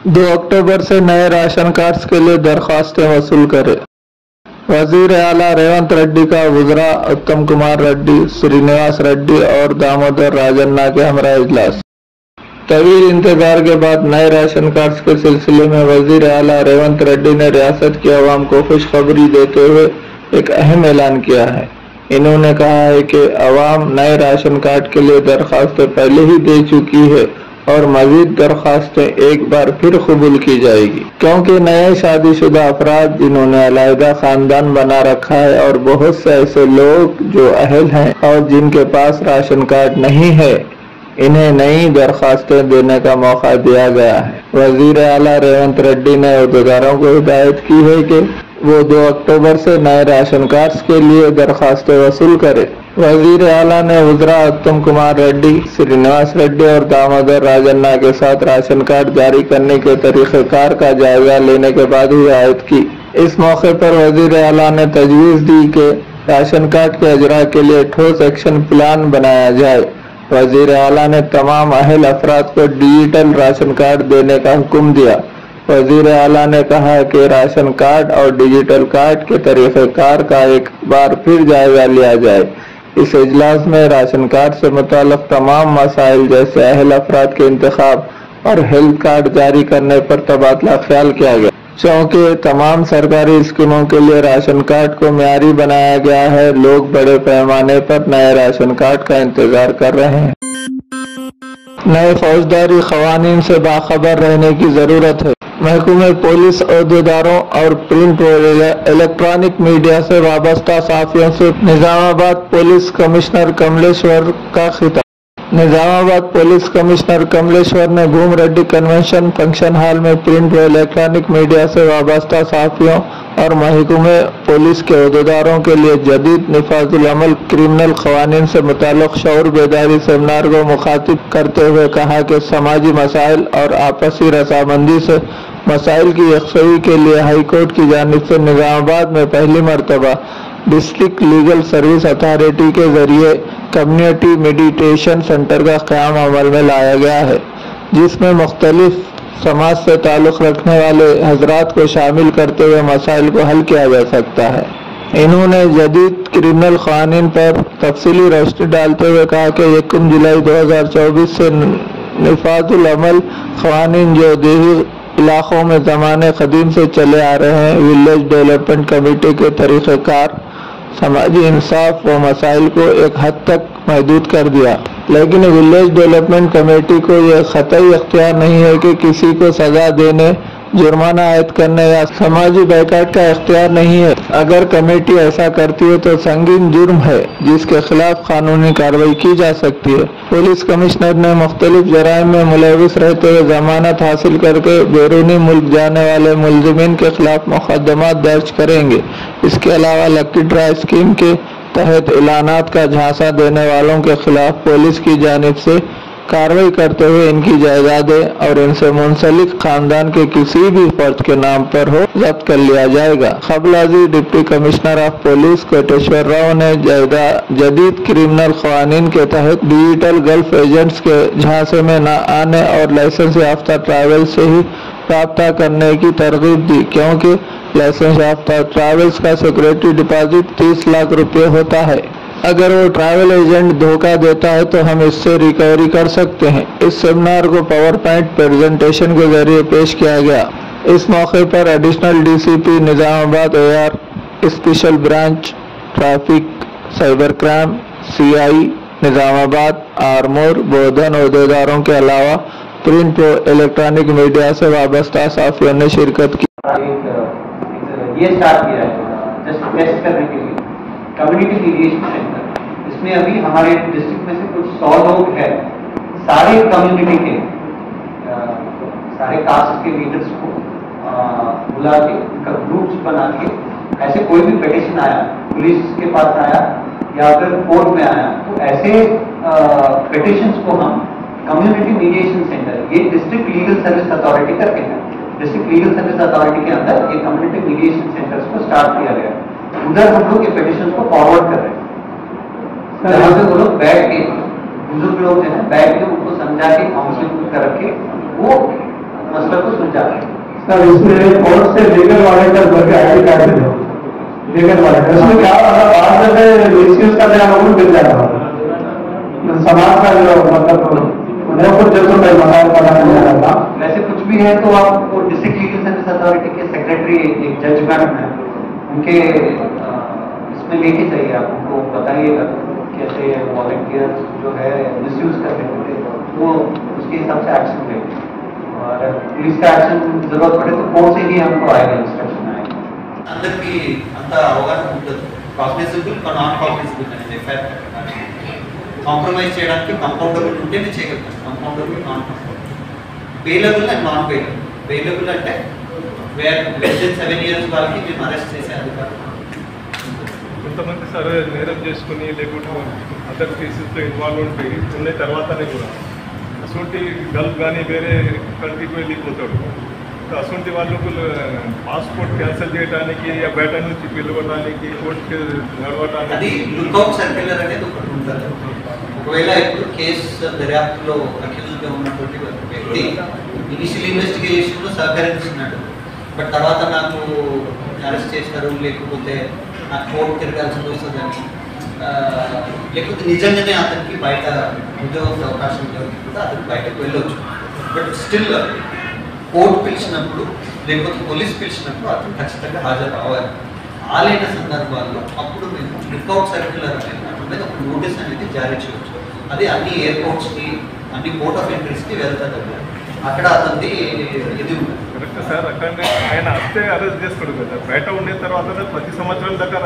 2 अक्टूबर से नए ration cards के लिए दरखास्तें वसूल करें। वजीर आला रेवंत रेड्डी का वुज़रा उत्तम कुमार रेड्डी, श्रीनिवास रेड्डी और दामोदर राजन्ना के हमरा इजलास। तवील इंतजार के बाद नए राशन कार्ड्स के सिलसिले में वजीर आला रेवंत रेड्डी ने रियासत की आवाम को खुशखबरी देते हुए एक अहम ऐलान किया है। इन्होंने कहा है कि आवाम नए राशन कार्ड के लिए दरखास्तें पहले ही दे चुकी है और मजीद दरखास्तें एक बार फिर कबूल की जाएगी, क्योंकि नए शादीशुदा अफराद जिन्होंने अलहदा खानदान बना रखा है और बहुत से ऐसे लोग जो अहल हैं और जिनके पास राशन कार्ड नहीं है, इन्हें नई दरखास्तें देने का मौका दिया गया है। वजीर आला रेवंत रेड्डी ने अहदेदारों को हिदायत की है कि वो 2 अक्टूबर से नए राशन कार्ड्स के लिए दरखास्तें वसूल करें। वजीर आला ने वुज़रा उत्तम कुमार रेड्डी, श्रीनिवास रेड्डी और दामोदर राजन्ना के साथ राशन कार्ड जारी करने के तरीक़ेकार का जायजा लेने के बाद हिदायत की। इस मौके पर वजीर आला ने तजवीज़ दी कि राशन कार्ड के अजरा के लिए ठोस एक्शन प्लान बनाया जाए। वजीर आला ने तमाम अहल अफराद को डिजिटल राशन कार्ड देने का हुक्म दिया। वजीर आला ने कहा कि राशन कार्ड और डिजिटल कार्ड के तरीक़ेकार का एक बार फिर जायजा लिया जाए। इस इजलास में राशन कार्ड से मुताल्लिक़ तमाम मसाइल जैसे अहल अफराद के इंतखाब और हेल्थ कार्ड जारी करने पर तबादला ख्याल किया गया। चूँकि तमाम सरकारी स्कीमों के लिए राशन कार्ड को मेयारी बनाया गया है, लोग बड़े पैमाने पर नए राशन कार्ड का इंतजार कर रहे हैं। नए फौजदारी क़वानीन से बाखबर रहने की ज़रूरत है। महकमे पुलिस अहदेदारों और प्रिंट व इलेक्ट्रॉनिक मीडिया से वाबस्ता साफियों से निजामाबाद पुलिस कमिश्नर कमलेश्वर का खिताब। निजामाबाद पुलिस कमिश्नर कमलेश्वर ने Bhoom Reddy convention function hall में प्रिंट व इलेक्ट्रॉनिक मीडिया से वाबस्ता साफियों और महकमे पुलिस के अहदेदारों के लिए जदीद निफाजुल अमल क्रिमिनल क़वानीन से मुताल्लिक़ शऊर बेदारी सेमिनार को मुखातिब करते हुए कहा कि समाजी मसाइल और आपसी रसामंदी से मसाइल की यकसई के लिए हाई कोर्ट की जानिब से निजामाबाद में पहली मरतबा डिस्ट्रिक्ट लीगल सर्विस अथॉरिटी के जरिए कम्युनिटी मेडिटेशन सेंटर का क़याम अमल में लाया गया है, जिसमें मुख्तलिफ समाज से ताल्लुक़ रखने वाले हजरात को शामिल करते हुए मसाइल को हल किया जा सकता है। इन्होंने जदीद क्रिमिनल क़वानीन पर तफसीली रोशनी डालते हुए कहा कि 1 जुलाई 2024 से निफाजुल अमल क़वानीन जो देही इलाकों में ज़माने क़दीम से चले आ रहे हैं, विलेज डेवलपमेंट कमेटी के तरीक़ेकार समाजी इंसाफ व मसाइल को एक हद तक महदूद कर दिया, लेकिन विलेज डेवलपमेंट कमेटी को यह ख़तई इख्तियार नहीं है कि किसी को सज़ा देने, जुर्माना आयद करने या समाजी बैकाट का इख्तियार नहीं है। अगर कमेटी ऐसा करती है तो संगीन जुर्म है जिसके खिलाफ कानूनी कार्रवाई की जा सकती है। पुलिस कमिश्नर ने मुख्तलिफ जराइम में मुलविस रहते हुए जमानत हासिल करके बैरूनी मुल्क जाने वाले मुलजिमीन के खिलाफ मुकदमात दर्ज करेंगे। इसके अलावा लकी ड्रा स्कीम के तहत ऐलानात का झांसा देने वालों के खिलाफ पुलिस की जानिब से कार्रवाई करते हुए इनकी जायदादें और इनसे मुंसलिक खानदान के किसी भी फर्द के नाम पर हो जब्त कर लिया जाएगा। खबलाजी deputy commissioner of police Koteshwar Rao ने जदीद क्रिमिनल क़वानीन के तहत डिजिटल गल्फ एजेंट्स के झांसे में न आने और लाइसेंस याफ्ता ट्रैवल से ही राब्ता करने की तरगीब दी, क्योंकि लाइसेंस याफ्ता ट्रैवल्स का सिक्योरिटी डिपॉजिट 30 लाख रुपये होता है। अगर वो ट्रैवल एजेंट धोखा देता है तो हम इससे रिकवरी कर सकते हैं। इस सेमिनार को पावर पॉइंट प्रेजेंटेशन के जरिए पेश किया गया। इस मौके पर additional DCP Nizamabad AR, special branch traffic, cyber crime CI Nizamabad, Armoor, Bodhan अहदेदारों के अलावा प्रिंट और इलेक्ट्रॉनिक मीडिया से वाबस्ता साफियों ने शिरकत की। ये स्टार्ट किया है जस्ट टेस्ट करने के लिए कम्युनिटी मीडिएशन सेंटर। इसमें अभी हमारे डिस्ट्रिक्ट में से कुछ 100 लोग हैं, सारे कम्युनिटी के सारे कास्ट के लीडर्स को बुला के उनका ग्रुप्स बना के, ऐसे कोई भी पिटिशन आया, पुलिस के पास आया या फिर कोर्ट में आया, तो ऐसे पिटिशंस को हम कम्युनिटी मीडिएशन सेंटर, ये डिस्ट्रिक्ट लीगल सर्विस अथॉरिटी करके हैं, डिस्ट्रिक्ट लीगल सर्विस अथॉरिटी के अंदर ये कम्युनिटी मीडिएशन सेंटर्स को स्टार्ट किया गया। उधर हम लोग ये पिटिशन को फॉरवर्ड कर रहे हैं, जहाँ पे वो लोग बैठ के, बुजुर्ग लोग जो है बैठ के उनको समझा के काउंसलिंग करके वो मसले को सुलझाते हैं। सर इसमें कोर्ट से लीगल वालेटर बल्कि आईडी कार्ड दो लीगल वालेटर इसमें क्या बाद में मिसयूज करने वालों को मिल जाता है समाज का जो मतलब उन्हें कुछ जरूरत है मकान बनाने जा रहा था। वैसे कुछ भी है तो आपको डिस्ट्रिक्ट लीगल सर्विस अथॉरिटी के सेक्रेटरी एक जज मैडम है उनके इसमें लेके चाहिए आप उनको बताइएगा कैसे वॉलंटियर जो है मिसयूज कर रहे होते वो उसके हिसाब से एक्शन लेंगे और पुलिस का एक्शन जरूरत पड़े तो कोर्ट से ही हमको आएगा इंस्ट्रक्शन आएगा। अंदर की अंत అవగాహన ఉంటుంది కాగ్నిజబుల్ నాన్ కాగ్నిజబుల్ అనేది ఎఫ్ఐఆర్ కాంప్రమైజ్ చేయడానికి కంపౌండబుల్ ఉంటేనే చేయగలుగుతాం compoundable non compoundable bailable and non bailable bailable అంటే వేర్ లెస్ దెన్ 7 ఇయర్స్ వాళ్ళకి మేము అరెస్ట్ చేసే అధికారం కొంతమంది సరే నేరం చేసుకుని లేకుంటే అదర్ కేసెస్లో ఇన్వాల్వ్ ఉంటాయి ఉన్న తర్వాతనే కూడా అసొంటి గల్ఫ్ కానీ వేరే కంట్రీకి వెళ్ళిపోతాడు అసొంటి వాళ్ళకు పాస్పోర్ట్ క్యాన్సిల్ చేయడానికి బయట నుంచి పిలవడానికి కోర్టుకి నడవడానికి అది లుక్అవుట్ సర్క్యులర్ అనేది ఒకటి ఉంటుంది. ఒకవేళ ఇప్పుడు కేసు దర్యాప్తులో అక్యూజ్డ్గా ఉన్నటువంటి వ్యక్తి ఇనిషియల్ ఇన్వెస్టిగేషన్లో సహకరించినాడు బట్ తర్వాత నాకు అరెస్ట్ చేస్తారు లేకపోతే నాకు కోర్టు తిరగాల్సి వస్తుందని లేకపోతే నిజంగానే అతనికి బయట ఉద్యోగ అవకాశం దొరికిపోతే అతను బయటకు వెళ్ళొచ్చు బట్ స్టిల్ కోర్టు పిలిచినప్పుడు లేకపోతే పోలీస్ పిలిచినప్పుడు అతను ఖచ్చితంగా హాజరు అవ్వాలి. ఆలైన సందర్భాల్లో అప్పుడు మేము లుక్అవుట్ సర్క్యులర్ అనేది అతని మీద ఒక నోటీస్ అనేది జారీ చేయవచ్చు. అది అన్ని ఎయిర్పోర్ట్స్కి అన్ని పోర్ట్ ఆఫ్ ఎంట్రీస్కి వెళ్తుంది. అక్కడ అతనిది ఇది ఉంటుంది కరెక్ట్ సార్. అక్కడనే ఆయన వస్తే అరెస్ట్ చేసుకోడు కదా బయట ఉండే తర్వాత ప్రతి సంవత్సరం దగ్గర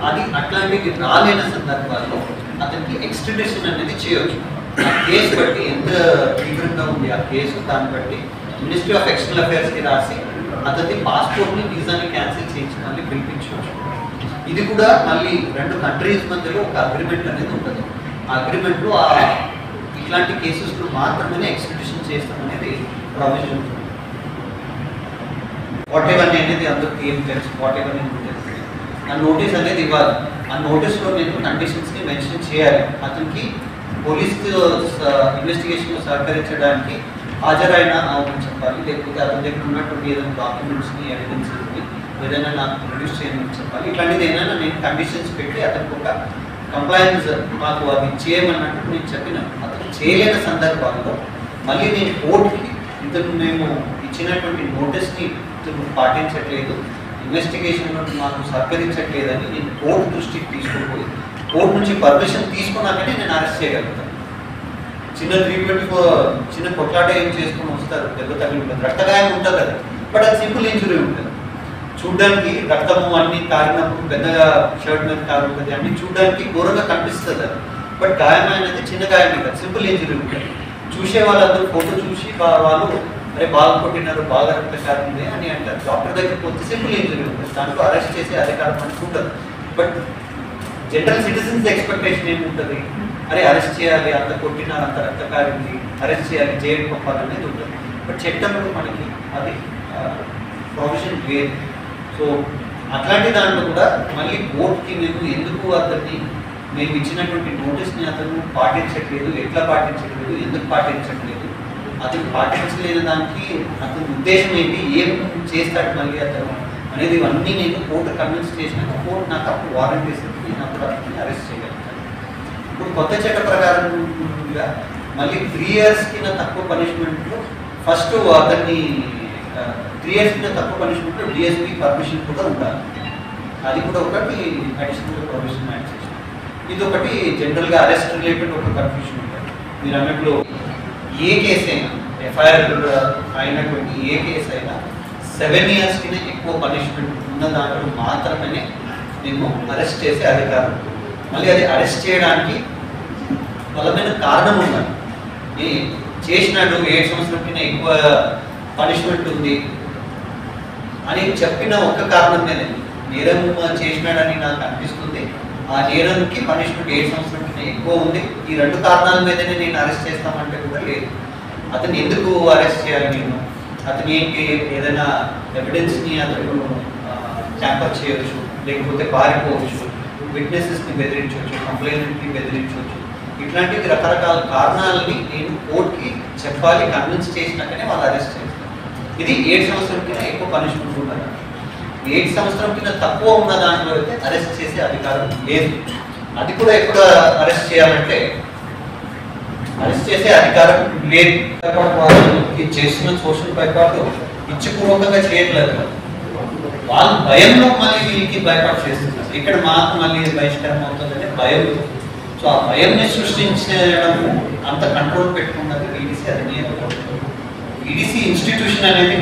అది అట్లాంటివి రాలేని సందర్భాల్లో అతనికి ఎక్స్ట్రడిషన్ అనేది చేయవచ్చు. ఆ కేసు బట్టి ఎంత తీవ్రంగా ఉంది ఆ కేసు దాన్ని బట్టి మినిస్ట్రీ ఆఫ్ ఎక్స్టర్నల్ అఫేర్స్కి రాసి అతని పాస్పోర్ట్ని వీసాని క్యాన్సిల్ చేయించి మళ్ళీ పిలిపించవచ్చు. ఇది కూడా మళ్ళీ రెండు కంట్రీస్ మధ్యలో ఒక అగ్రిమెంట్ అనేది ఉంటుంది. ఆ అగ్రిమెంట్లో ఇట్లాంటి కేసెస్లో మాత్రమే ఎక్స్ట్రడిషన్ చేస్తామనేది ప్రావిజన్ ఉంటుంది. వాట్ ఎవర్ అనేది అందరికి ఏం తెలుసు వాట్ ఎవర్ తెలుసు ఆ నోటీస్ అనేది ఇవ్వాలి. ఆ నోటీస్లో నేను కండిషన్స్ని మెన్షన్ చేయాలి. అతనికి పోలీస్ ఇన్వెస్టిగేషన్లో సహకరించడానికి హాజరైన అవన్నీ చెప్పాలి లేకపోతే అతని దగ్గర ఉన్నటువంటి ఏదైనా డాక్యుమెంట్స్ని ఎవిడెన్సెస్ని ఏదైనా నాకు ప్రొడ్యూస్ చేయమని చెప్పాలి. ఇట్లాంటిది ఏదైనా నేను కండిషన్స్ పెట్టి అతనికి ఒక కంప్లైన్స్ మాకు అది చేయమన్నట్టు నేను చెప్పినాను. అతను చేయలేని సందర్భాల్లో మళ్ళీ నేను కోర్టుకి ఇతను మేము ఇచ్చినటువంటి నోటీస్ని ఇతను పాటించట్లేదు ఇన్వెస్టిగేషన్లో మాకు సహకరించట్లేదని నేను కోర్టు దృష్టికి తీసుకుపోయి కోర్టు నుంచి పర్మిషన్ తీసుకున్నాకనే నేను అరెస్ట్ చేయగలుగుతాను. చిన్న 324 చిన్న కొట్లాట ఏం చేసుకుని వస్తారు దెబ్బ తగిలి ఉంటుంది రక్తగాయం ఉంటుంది అది బట్ అది సింపుల్ ఇంజురీ ఉంటుంది. చూడడానికి రక్తము అన్ని కారినప్పుడు పెద్దగా షర్ట్ మీద కారు ఉంటుంది అన్ని చూడడానికి ఘోరంగా కనిపిస్తుంది అది బట్ గాయం అనేది చిన్న గాయం ఉంటుంది సింపుల్ ఇంజురీ ఉంటుంది. చూసే వాళ్ళందరూ ఫోటో చూసి వాళ్ళు అరే బాగా కొట్టినారు బాగా రక్తకారం ఉంది అని అంటారు. డాక్టర్ దగ్గరికి పోతే సింపుల్ ఇంజురీ ఉంటుంది దాంట్లో అరెస్ట్ చేసే అధికారం మనకు ఉంటుంది. బట్ జనరల్ సిటిజన్స్ ఎక్స్పెక్టేషన్ ఏముంటుంది అరే అరెస్ట్ చేయాలి అంత కొట్టినారు అంత రక్తకారింది అరెస్ట్ చేయాలి జైలు పంపాలనేది ఉంటుంది. బట్ చట్టంలో మనకి అది ప్రొవిజన్ లేదు. సో అట్లాంటి దాంట్లో కూడా మళ్ళీ కోర్టుకి మేము ఎందుకు అతన్ని మేము ఇచ్చినటువంటి నోటీస్ని అతను పాటించట్లేదు ఎట్లా పాటించట్లేదు ఎందుకు పాటించట్లేదు అతను పాటించలేని దానికి అతని ఉద్దేశం ఏంటి ఏం చేస్తాడు మళ్ళీ అతను అనేది ఇవన్నీ నేను కోర్టు కన్విన్స్ చేసినాక కోర్టు నాకు అప్పుడు వారెంట్ ఇస్తుంది నేను అప్పుడు అతన్ని అరెస్ట్ చేయగలుగుతాను. ఇప్పుడు కొత్త చట్ట ప్రకారం మళ్ళీ 3 years కింద తక్కువ పనిష్మెంట్లో ఫస్ట్ అతన్ని 3 years కింద తక్కువ పనిష్మెంట్లో డిఎస్పీ పర్మిషన్ కూడా ఉండాలి. అది కూడా ఒకటి అడిషనల్ పర్మిషన్ యాడ్ చేసి ఇది ఒకటి జనరల్గా అరెస్ట్ రిలేటెడ్ ఒక కన్ఫ్యూషన్ ఉంటుంది. మీరు అన్నట్లు ఏ కేసు అయినా ఎఫ్ఐఆర్ అయినటువంటి ఏ కేసు అయినా 7 years కింద ఎక్కువ పనిష్మెంట్ ఉన్న దాంట్లో మాత్రమే మేము అరెస్ట్ చేసే అధికారం. మళ్ళీ అది అరెస్ట్ చేయడానికి బలమైన కారణం ఉండాలి. చేసినాడు 7 సంవత్సరాల కింద ఎక్కువ పనిష్మెంట్ ఉంది అని చెప్పిన ఒక్క కారణం మీద నేరం చేసినాడని నాకు అనిపిస్తుంది ఆ నేరానికి పనిష్మెంట్ 7 సంవత్సరాల కింద ఎక్కువ ఉంది ఈ 2 కారణాల మీదనే నేను అరెస్ట్ చేస్తామంటే కూడా లేదు. అతను ఎందుకు అరెస్ట్ చేయాలి నేను అతను ఏంటి ఏదైనా ఎవిడెన్స్ని అతను ట్యాంపర్ చేయవచ్చు లేకపోతే పారిపోవచ్చు విట్నెసెస్ని బెదిరించవచ్చు కంప్లైంట్ని బెదిరించవచ్చు ఇట్లాంటివి రకరకాల కారణాలని నేను కోర్టుకి చెప్పాలి కన్విన్స్ చేసినాకనే వాళ్ళు అరెస్ట్ చేస్తారు. ఇది 7 సంవత్సరం కింద ఎక్కువ పనిష్మెంట్ ఉంటుంది. 7 సంవత్సరం కింద తక్కువ ఉన్న దాంట్లో అయితే అరెస్ట్ చేసే అధికారం లేదు. అది కూడా ఎప్పుడు అరెస్ట్ చేయాలంటే అరెస్ట్ చేసే అధికారం లేదు. వాళ్ళకి చేస్తున్న సోషల్ బైకాట్ ఇచ్చిపూర్వకంగా చేయట్లేదు, వాళ్ళు భయంలో మళ్ళీ వీళ్ళకి బైకాట్ చేస్తున్నారు. ఇక్కడ మాకు మళ్ళీ బహిష్కరణ అవుతుందంటే భయం. సో ఆ భయంని సృష్టించడం అంత కంట్రోల్ పెట్టుకున్నది ఈడీసీ. అది ఈడీసీ ఇన్స్టిట్యూషన్ అనేది